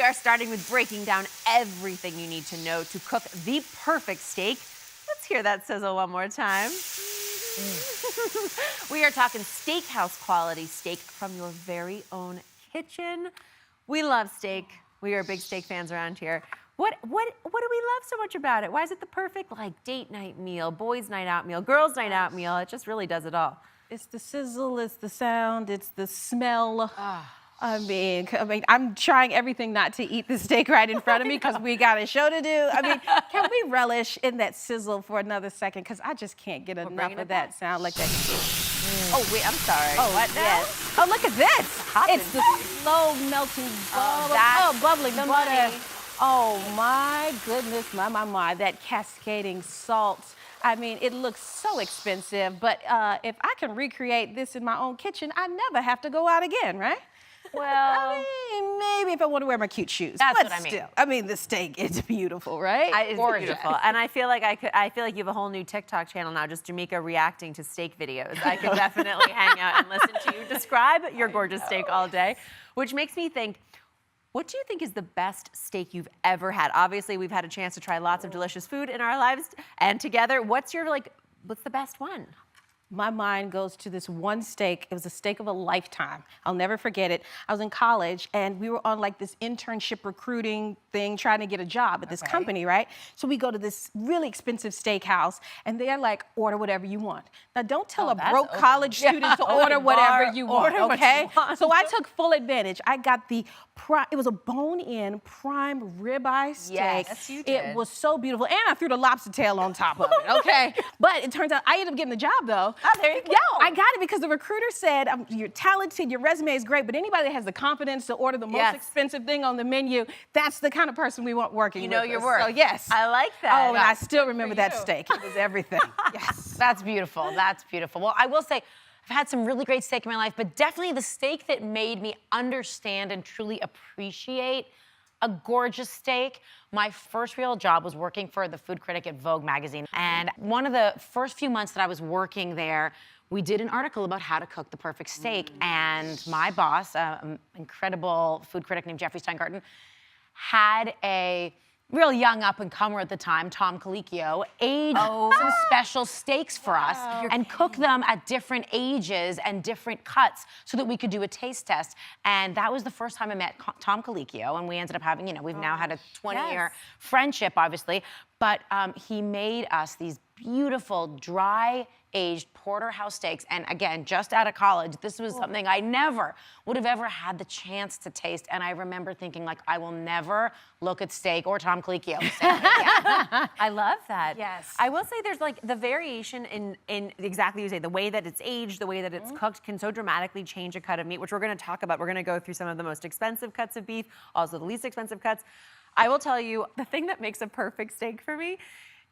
are starting with breaking down everything you need to know to cook the perfect steak. Let's hear that sizzle one more time. We are talking steakhouse quality steak from your very own kitchen. We love steak. We are big steak fans around here. What do we love so much about it? Why is it the perfect date night meal, boys night out meal, girls night out meal? It just really does it all. It's the sizzle, it's the sound, it's the smell. I mean, I'm trying everything not to eat the steak right in front of me because we got a show to do. I mean, can we relish in that sizzle for another second? Because I just can't get enough of that sound like that. Oh, wait, I'm sorry. Oh, what now? Yes. Oh, look at this. It's the slow melting bubbling butter. Oh, my goodness, my. That cascading salt. I mean, it looks so expensive, but if I can recreate this in my own kitchen, I never have to go out again, right? Well, I mean, maybe if I want to wear my cute shoes. That's but what I mean. Still, I mean, the steak is beautiful, right? It's beautiful, and I feel like I feel like you have a whole new TikTok channel now, just Jamaica reacting to steak videos. I could definitely hang out and listen to you describe your gorgeous steak all day, which makes me think. What do you think is the best steak you've ever had? Obviously, we've had a chance to try lots of delicious food in our lives, and together, what's the best one? My mind goes to this one steak. It was a steak of a lifetime. I'll never forget it. I was in college, and we were on this internship recruiting thing, trying to get a job at this company, right? So we go to this really expensive steakhouse, and they're like, order whatever you want. Now, don't tell a broke college student to order whatever you want, okay? So I took full advantage. I got it was a bone-in prime ribeye steak. Yes, you did. It was so beautiful, and I threw the lobster tail on top of it, okay? But it turns out I ended up getting the job, though. Oh, there you go. Yeah, I got it because the recruiter said, you're talented, your resume is great, but anybody that has the confidence to order the most expensive thing on the menu, that's the kind of person we want working with. You know your worth. So yes. I like that. Oh, and I still remember that steak. It was everything. Yes. That's beautiful. That's beautiful. Well, I will say, I've had some really great steak in my life, but definitely the steak that made me understand and truly appreciate a gorgeous steak. My first real job was working for the food critic at Vogue magazine. And one of the first few months that I was working there, we did an article about how to cook the perfect steak. And my boss, an incredible food critic named Jeffrey Steingarten, had a real young up-and-comer at the time, Tom Colicchio, aged some special steaks for us and cook them at different ages and different cuts so that we could do a taste test. And that was the first time I met Tom Colicchio, and we ended up having, we've now had a 20-year friendship, obviously, but he made us these beautiful, dry-aged porterhouse steaks. And again, just out of college, this was something I never would have ever had the chance to taste. And I remember thinking, I will never look at steak or Tom Colicchio. I love that. Yes. I will say there's the variation in exactly you say, the way that it's aged, the way that it's cooked can so dramatically change a cut of meat, which we're going to talk about. We're going to go through some of the most expensive cuts of beef, also the least expensive cuts. I will tell you, the thing that makes a perfect steak for me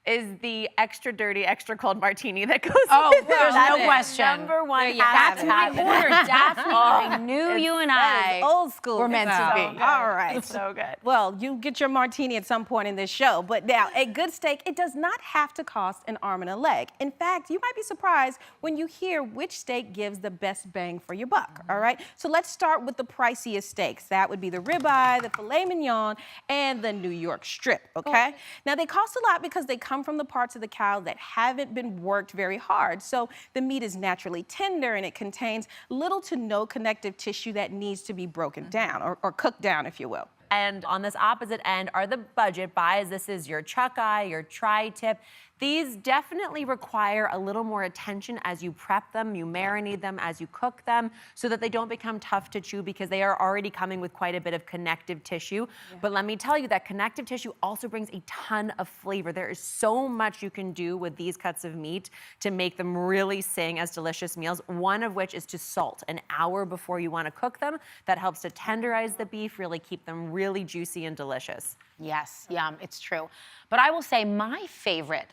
is the extra dirty, extra cold martini that goes with it. There's no question. Number one. That's my order, Daphne. I knew you and I old school. were meant to be. All right. It's so good. Well, you get your martini at some point in this show, but now a good steak, it does not have to cost an arm and a leg. In fact, you might be surprised when you hear which steak gives the best bang for your buck, all right? So let's start with the priciest steaks. That would be the ribeye, the filet mignon, and the New York strip, okay? Now, they cost a lot because they come from the parts of the cow that haven't been worked very hard. So the meat is naturally tender and it contains little to no connective tissue that needs to be broken down or cooked down, if you will. And on this opposite end are the budget buys. This is your chuck eye, your tri-tip. These definitely require a little more attention as you prep them, you marinate them, as you cook them, so that they don't become tough to chew because they are already coming with quite a bit of connective tissue. But let me tell you that connective tissue also brings a ton of flavor. There is so much you can do with these cuts of meat to make them really sing as delicious meals, one of which is to salt an hour before you want to cook them. That helps to tenderize the beef, really keep them really juicy and delicious. Yes, it's true. But I will say my favorite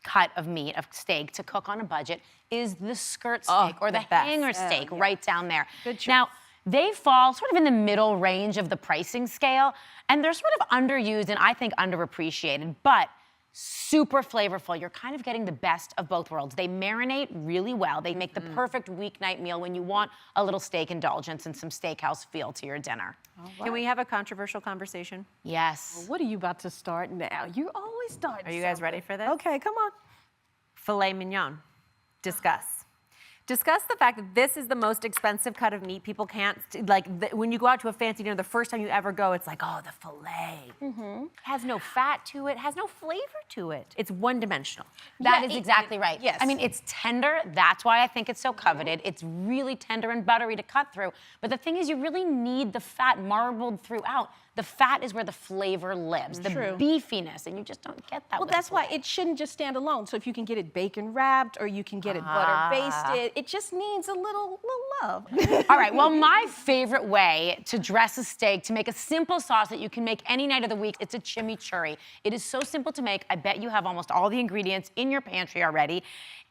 cut of meat, of steak to cook on a budget is the skirt steak or the hanger steak right down there. Good choice. Now, they fall sort of in the middle range of the pricing scale, and they're sort of underused and I think underappreciated, but super flavorful. You're kind of getting the best of both worlds. They marinate really well. They make the perfect weeknight meal when you want a little steak indulgence and some steakhouse feel to your dinner. Can we have a controversial conversation? Yes. What are you about to start now? You always start. Are you guys ready for this? Okay, come on. Filet mignon. Discuss. Discuss the fact that this is the most expensive cut of meat. People can't, when you go out to a fancy dinner, the first time you ever go, it's like, oh, the filet. Has no fat to it, has no flavor to it. It's one-dimensional. That is exactly right. Yes. I mean, it's tender. That's why I think it's so coveted. It's really tender and buttery to cut through. But the thing is, you really need the fat marbled throughout. The fat is where the flavor lives, the beefiness, and you just don't get that. Well, that's why it shouldn't just stand alone. So if you can get it bacon wrapped or you can get it butter basted, it just needs a little love. All right, well, my favorite way to dress a steak, to make a simple sauce that you can make any night of the week, it's a chimichurri. It is so simple to make. I bet you have almost all the ingredients in your pantry already.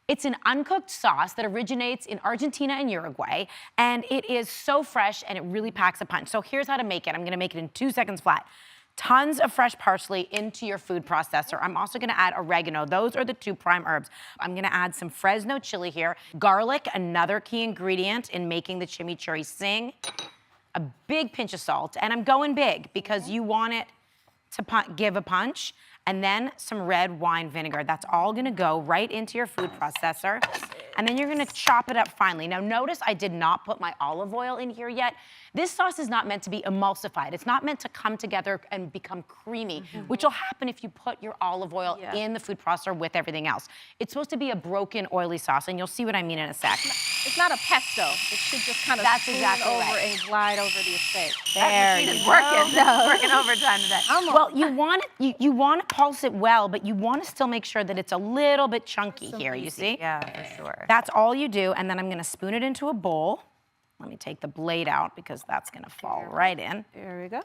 It's an uncooked sauce that originates in Argentina and Uruguay, and it is so fresh and it really packs a punch. So here's how to make it. I'm gonna make it in 2 seconds flat. Tons of fresh parsley into your food processor. I'm also gonna add oregano. Those are the 2 prime herbs. I'm gonna add some Fresno chili here. Garlic, another key ingredient in making the chimichurri sing. A big pinch of salt, and I'm going big because you want it to give a punch. And then some red wine vinegar. That's all gonna go right into your food processor. And then you're gonna chop it up finely. Now notice I did not put my olive oil in here yet. This sauce is not meant to be emulsified. It's not meant to come together and become creamy, which will happen if you put your olive oil in the food processor with everything else. It's supposed to be a broken, oily sauce, and you'll see what I mean in a sec. It's not a pesto. It should just kind of spoon over and glide over the steak. There you go. Working overtime today. Well, you want it, you want to pulse it well, but you want to still make sure that it's a little bit chunky here, you see? Yeah, for sure. That's all you do, and then I'm gonna spoon it into a bowl. Let me take the blade out because that's gonna fall right in. There we go.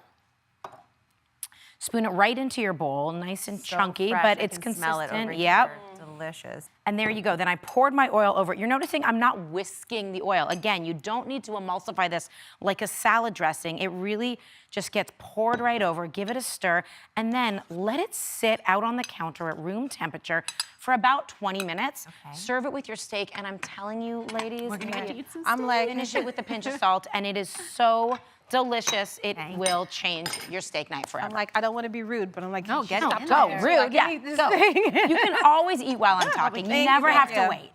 Spoon it right into your bowl, nice and So chunky, fresh. but I it's can consistent. smell it over Yep. here. Delicious. And there you go. Then I poured my oil over it. You're noticing I'm not whisking the oil. Again, you don't need to emulsify this like a salad dressing. It really just gets poured right over. Give it a stir, and then let it sit out on the counter at room temperature for about 20 minutes. Serve it with your steak, and I'm telling you, ladies, We're gonna get to eat some I'm like, finish it with a pinch of salt, and it is so delicious. It will change your steak night forever. I'm like, I don't want to be rude, but I'm like, No, get it stop in talking. there. So I Rude, can yeah. eat this Go. thing. You can always eat while I'm talking. You Thank you, never have thank to you. wait.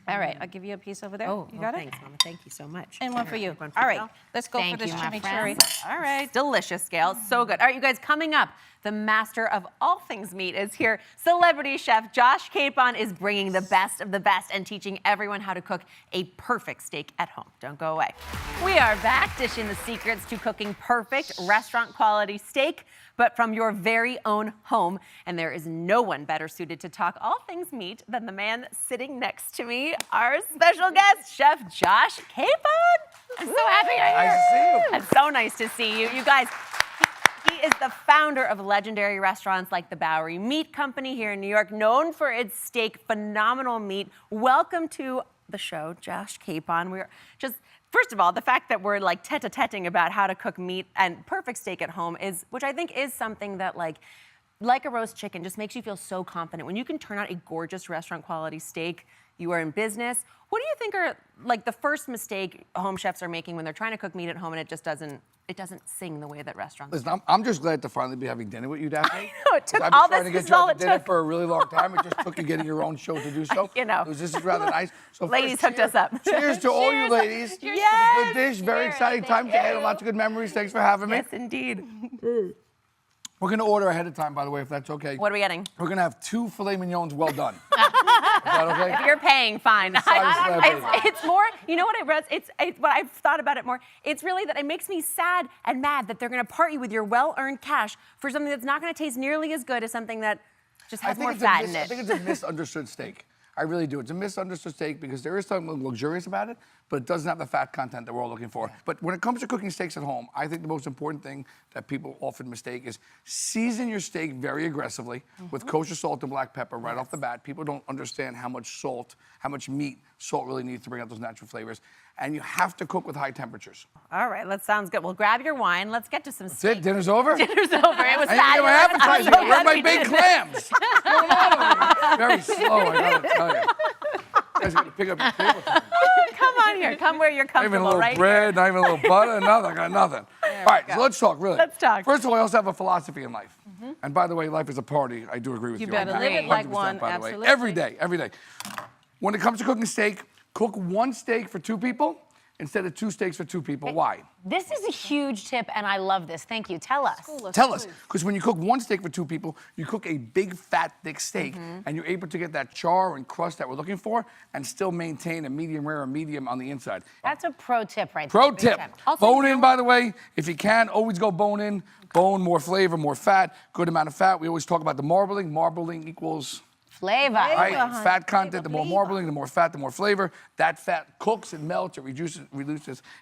All right, I'll give you a piece over there. You got it? Thanks, Mama. Thank you so much. And one for you. One for All right, you. let's go Thank for this you, my chimichurri. friends. All right. Delicious, Gail. So good. All right, you guys, coming up, the master of all things meat is here. Celebrity chef Josh Capon is bringing the best of the best and teaching everyone how to cook a perfect steak at home. Don't go away. We are back dishing the secrets to cooking perfect restaurant quality steak, but from your very own home. And there is no one better suited to talk all things meat than the man sitting next to me, our special guest, Chef Josh Capon. I'm so happy you're here. Nice to see you. It's so nice to see you. You guys, he is the founder of legendary restaurants like the Bowery Meat Company here in New York, known for its steak, phenomenal meat. Welcome to the show, Josh Capon. We're just, first of all, the fact that we're like tete-a-teting about how to cook meat and perfect steak at home is, which I think is something that like a roast chicken, just makes you feel so confident. When you can turn out a gorgeous restaurant quality steak, you are in business. What do you think are like the first mistake home chefs are making when they're trying to cook meat at home and it just doesn't sing the way that restaurants Listen, I'm just glad to finally be having dinner with you, Daphne. I know, it took I've all been trying this to is get you all out it to dinner took. for a really long time. It just took you getting your own show to do so. You know. This is rather nice. So Ladies first, hooked us up. Cheers to all you ladies. Cheers. Good dish, very exciting time to add lots of good memories. Thanks for having me. Yes, indeed. We're gonna order ahead of time, by the way, if that's okay. What are we getting? We're gonna have 2 filet mignons well done. Is that okay? If you're paying, fine. It's It's more, you know what I read? It's what I've thought about it more. It's really that it makes me sad and mad that they're going to part you with your well-earned cash for something that's not going to taste nearly as good as something that just has more fat in I it. think it's a misunderstood steak. I really do. It's a misunderstood steak because there is something luxurious about it, but it doesn't have the fat content that we're all looking for. But when it comes to cooking steaks at home, I think the most important thing that people often mistake is season your steak very aggressively with kosher salt and black pepper right off the bat. People don't understand how much salt, how much meat salt really needs to bring out those natural flavors. and you have to cook with high temperatures. All right, that sounds good. Well, grab your wine. Let's get to some That's steak. it. Dinner's over. Dinner's over. It was I didn't get my appetizer. fabulous. Where's my We baked did. clams? What's going on over here? Very slow, I gotta tell you. You guys gotta pick up your table. Come on here. Come where you're Not even a comfortable, little right? bread, not even a little butter, nothing. I got nothing. All right, so let's talk, really. Let's talk. First of all, I also have a philosophy in life. And by the way, life is a party. I do agree with you. You better on that. live it like 100%, one, by the way. absolutely. Every day, every day. When it comes to cooking steak, cook one steak for 2 people instead of 2 steaks for 2 people. Why? This is a huge tip, and I love this. Thank you. Tell us. Tell us, because when you cook one steak for 2 people, you cook a big, fat, thick steak, and you're able to get that char and crust that we're looking for, and still maintain a medium rare or medium on the inside. That's a pro tip right Pro there. Big tip: Also, bone in. By the way, if you can, always go bone in. Bone, more flavor, more fat, good amount of fat. We always talk about the marbling. Marbling equals. Flavor. Right? honey. Fat content, the more Flavor. marbling, the more fat, the more flavor. That fat cooks and melts, it reduces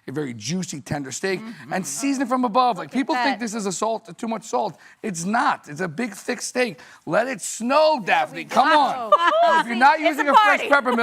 a very juicy, tender steak. And season it from above. Like people think this is too much salt. It's not. It's a big, thick steak. Let it snow, Daphne. Come on. And if you're not using a fresh pepper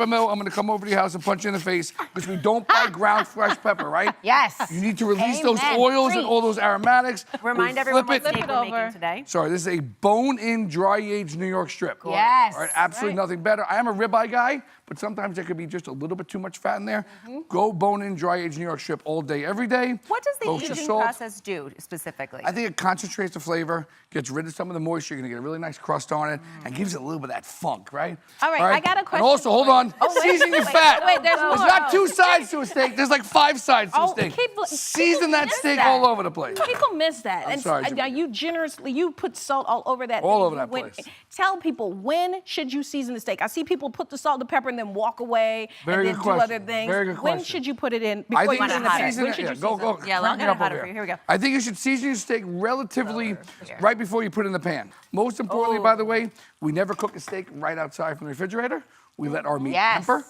mill, I'm gonna come over to your house and punch you in the face because we don't buy ground fresh pepper, right? Yes. You need to release those Amen. oils and Preach. all those aromatics. Remind We everyone flip what it. steak Flip we're it making over. today. Sorry, this is a bone-in, dry-aged New York strip. Yes. All right, absolutely nothing better. I am a ribeye guy, but sometimes there could be just a little bit too much fat in there. Go bone-in, dry-aged New York strip all day, every day. What does the Roast your aging salt. process do specifically? I think it concentrates the flavor, gets rid of some of the moisture. You're gonna get a really nice crust on it, and gives it a little bit of that funk, right? All right, I got a question And also, hold for you. on, season your fat. wait, there's more. not 2 sides to a steak. There's like 5 sides to a Oh, steak. people Season that miss steak that. all over the place. People miss that. I'm And sorry, now Jimmy. you put salt all over that. All thing. over that place. Tell people, when should you season the steak? I see people put the salt, the pepper, and then walk away Very and good then do question. other things. Very good When question. should you put it in I before think you you put it in should the pan? season When it. should Yeah, you go, season go. it? Yeah, crank I'm it gonna up have over it for here. you. Here we go. I think you should season your steak relatively right before you put it in the pan. Most importantly, by the way, we never cook a steak right outside from the refrigerator. We let our meat Yes. temper.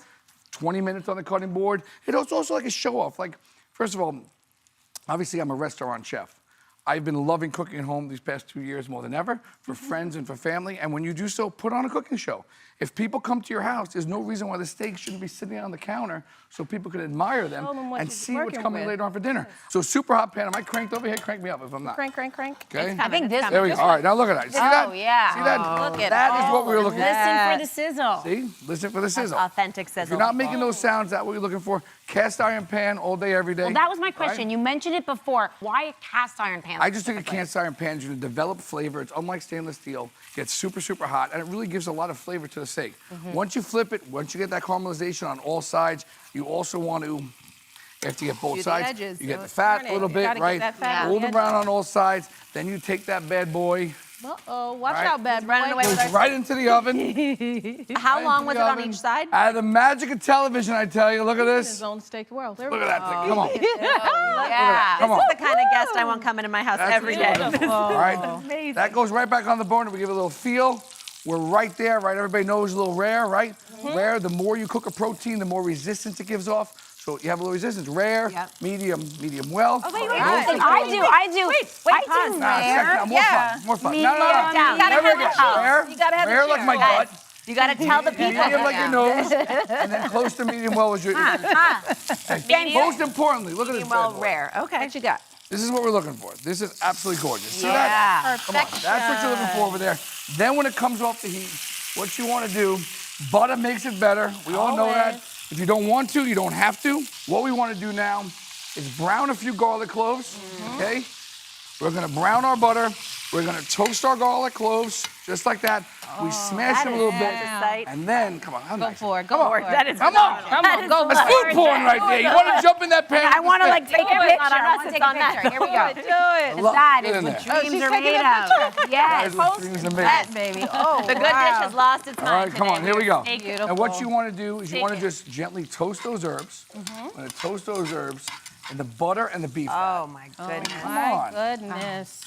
20 minutes on the cutting board. It's also like a show off. Like, first of all, obviously I'm a restaurant chef. I've been loving cooking at home these past 2 years more than ever for friends and for family. And when you do so, put on a cooking show. If people come to your house, there's no reason why the steak shouldn't be sitting on the counter so people can admire them Show them what and you're see what's working coming with. later on for dinner. So super hot pan. Am I cranked over here? Crank me up if I'm not. Crank. Okay. I think this. There we go. All right, now look at that. See that? Oh, yeah. See that? Look at That is all what we were of looking for. Listen for the sizzle. See? Listen for the sizzle. Authentic sizzle. If you're not making those sounds, that's what you're looking for. Cast iron pan all day, every day. Well, that was my question. Right? You mentioned it before. Why a cast iron pan? I just think a cast iron pan is going to develop flavor. It's unlike stainless steel. Gets super, super hot, and it really gives a lot of flavor to the steak. Once you flip it, once you get that caramelization on all sides, you also want to, after you get both Do the sides, edges. you get So the it's fat turning. a little You bit, gotta get right? that fat on Golden the brown edges. on all sides. Then you take that bad boy, Uh-oh, watch Right. out, bad boy. running away with goes our right into the oven. How long was it on oven. each side? The magic of television, I tell you. Look at His this. own steak world. There Look we at go. that thing. Come on. Yeah. Come on. This is the kind of guest I want coming to my house That's every what day. we're looking for, all right? That goes right back on the bone. We give it a little feel. We're right there, right? Everybody knows a little rare, right? Rare, the more you cook a protein, the more resistance it gives off. So you have a little resistance. Rare, Yep. medium well. Wait, Those I are- do. I do. I pause. do Nah, rare. second, more fun, more fun. Medium, No, no, no. down. You gotta Never have again. the cheese. Rare, You gotta have the rare like cheese. my gut. You got to tell the people. Medium like your nose, and then close to medium well is your. Okay, most importantly, look at this. Well, bad boy. rare. Okay. What you got? This is what we're looking for. This is absolutely gorgeous. See that? Come on. That's what you're looking for over there. Then when it comes off the heat, what you want to do, butter makes it better. We all know that. If you don't want to, you don't have to. What we want to do now is brown a few garlic cloves, okay? We're gonna brown our butter. We're gonna toast our garlic cloves, just like that. We smash them a little bit. sight. And then, come on, how Go nice. for it. Come Go on. for it. That is Come on. Come on, go That's for food it. porn right there. You want to jump in that pan? I want to like take a Do it. picture. Not on I us, want to it's take a on that. picture. Here we go. Do it. That Get is in what there. dreams she's are taking made a of. picture. Yes. Those dreams are made. That baby. Oh, The good dish has lost its All mind right, come on, today. here we go. Beautiful. And what you want to do is you Take want to it. just gently toast those herbs. I'm going to toast those herbs in the butter and the beef. Oh my goodness. Come my on. goodness.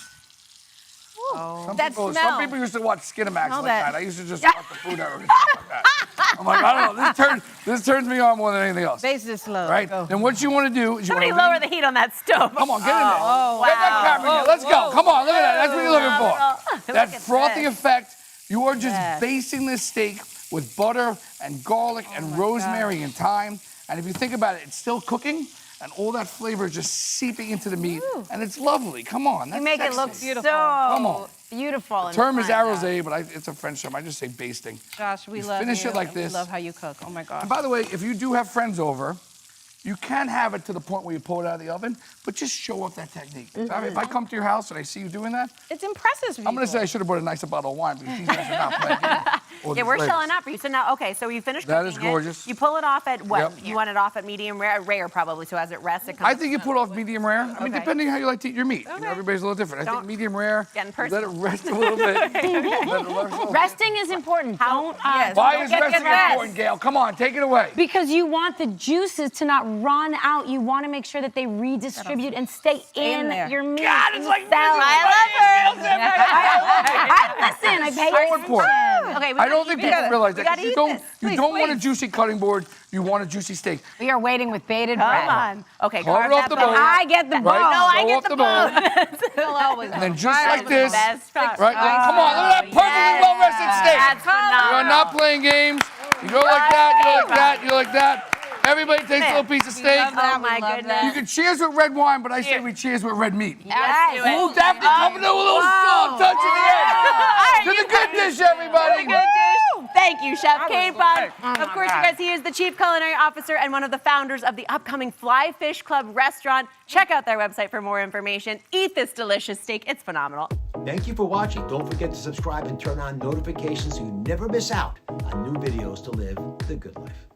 Some That people, smell. some people used to watch Skinamax Smell like that. that. I used to just watch the food network and stuff like that. I'm like, I don't know. This turns me on more than anything else. Base this slow. Right? Go. Then what you want to do is you want Somebody to lower the heat on that stove. Come on, get in there. Oh, Get that camera in here. Let's go. Come on, look at that. That's what you're looking for. Look That at frothy this. effect. You are just Yes. basting this steak with butter and garlic and rosemary and thyme. And if you think about it, it's still cooking, and all that flavor is just seeping into the meat, and it's lovely. Come on, that's You make it sexy. look Beautiful. Come on. so beautiful. The term is and fun. arrosé, but it's a French term. I just say basting. Josh, we You love finish you. it like and we this. love how you cook. Oh my gosh. And by the way, if you do have friends over, you can have it to the point where you pull it out of the oven, but just show off that technique. If I come to your house and I see you doing that, It's impressive. I'm going to say I should have brought a nicer bottle of wine because these guys are not playing. Yeah, we're shelling out for you. So now, okay, so you finished That cooking is gorgeous. it. You pull it off at what? Yep. You want it off at medium rare probably, so as it rests, it comes. I think you put off medium rare. I mean, Okay. depending how you like to eat your meat. You know, Okay. everybody's a little different. I Don't- think medium rare. Getting Let it personal. rest a little bit. Let it rest a little bit. Resting is important. Don't. Yes. Why don't is get resting rest. important, Gail? Come on, take it away. Because you want the juices to not run out. You want to make sure that they redistribute and stay in there. your meat. God, it's like salad. Listen, I pay So attention. important. Okay, we I gotta don't eat think this. people realize that. We gotta 'cause you eat don't, this. you Please, don't want a please. juicy cutting board. You want a juicy steak. We are waiting with bated Come breath. on. Okay, Carve it off that the bone bone. out. I get the bone. Right? No, I Go get off the the bone. bone. And then just like the this. best part. Right? Come on, look at that perfectly well-rested steak. That's phenomenal. You are not playing games. You go like that, you go like that, you go like that. Everybody takes a little piece of steak. Oh my goodness. You can cheers with red wine, but I say we cheers with red meat. Yes. do it. Ooh, Daphne coming to a little salt touch at the end. To the good dish, everybody. Good dish. Thank you, Chef Capon. Oh Of course, you guys, he is the Chief Culinary Officer and one of the founders of the upcoming Fly Fish Club restaurant. Check out their website for more information. Eat this delicious steak. It's phenomenal. Thank you for watching. Don't forget to subscribe and turn on notifications so you never miss out on new videos to live the good life.